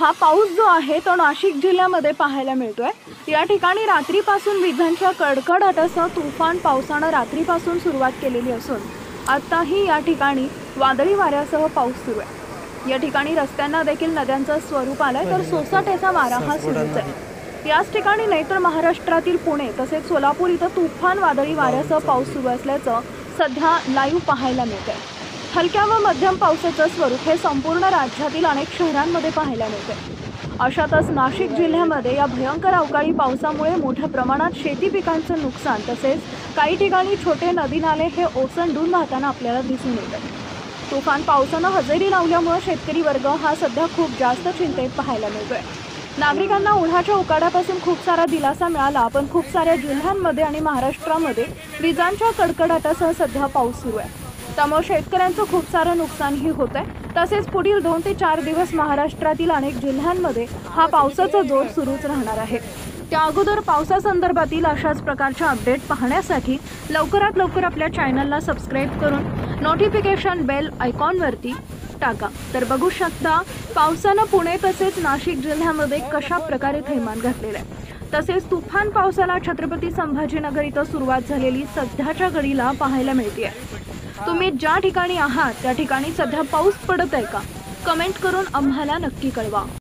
हा पाऊस जो आहे तो नाशिक जिल्ह्यामध्ये पाहायला मिळतोय। या ठिकाणी रात्रीपासून विजांच्या कडकडाटासह तुफान पावसाने रात्रीपासून सुरुवात केलेली असून आताही या ठिकाणी वादळी वाऱ्यासह पाऊस सुरू आहे। या ठिकाणी रस्त्यांना देखील नद्यांचं स्वरूप आलंय, तर सोसाट्याचा वारा हा सुरूच आहे। याच ठिकाणी नाही तर महाराष्ट्रातील पुणे तसेच सोलापूर इथं तुफान वादळी वाऱ्यासह पाऊस सुरू असल्याचं सध्या लाईव्ह पाहायला मिळतंय। हलक्या व मध्यम पावसाचं स्वरूप हे संपूर्ण राज्यातील अनेक शहरांमध्ये पाहायला मिळते। अशातच नाशिक जिल्ह्यामध्ये या भयंकर अवकाळी पावसामुळे मोठ्या प्रमाणात शेती पिकांचं नुकसान तसेच काही ठिकाणी छोटे नदी नाले हे ओसंडून वाहताना आपल्याला दिसून येतात। तुफान पावसानं हजेरी लावल्यामुळे शेतकरी वर्ग हा सध्या खूप जास्त चिंतेत पाहायला मिळतोय। नागरिकांना उन्हाच्या उकाड्यापासून खूप सारा दिलासा मिळाला, पण खूप साऱ्या जिल्ह्यांमध्ये आणि महाराष्ट्रामध्ये विजांच्या कडकडाटासह सध्या पाऊस सुरू आहे। त्यामुळे शेतकऱ्यांचं खूप सारं नुकसानही होत आहे। तसेच पुढील 2 ते 4 दिवस महाराष्ट्रातील अनेक जिल्ह्यांमध्ये हा पावसाचा जोर सुरूच राहणार आहे। त्या अगोदर पावसासंदर्भातील अशाच प्रकारच्या अपडेट पाहण्यासाठी लवकरात लवकर आपल्या चॅनलला सबस्क्राइब करून नोटिफिकेशन बेल आयकॉनवरती टाका। तर बघू शकता पावसानं पुणे तसेच नाशिक जिल्ह्यामध्ये कशा प्रकारे थैमान घातलेलं आहे। तसेच तुफान पावसाला छत्रपती संभाजीनगर इथं सुरुवात झालेली सध्याच्या घडीला पाहायला मिळते। तुम्ही ज्या ठिकाणी आहात त्या ठिकाणी सध्या पाऊस पडत आहे का? कमेंट करून आम्हाला नक्की कळवा।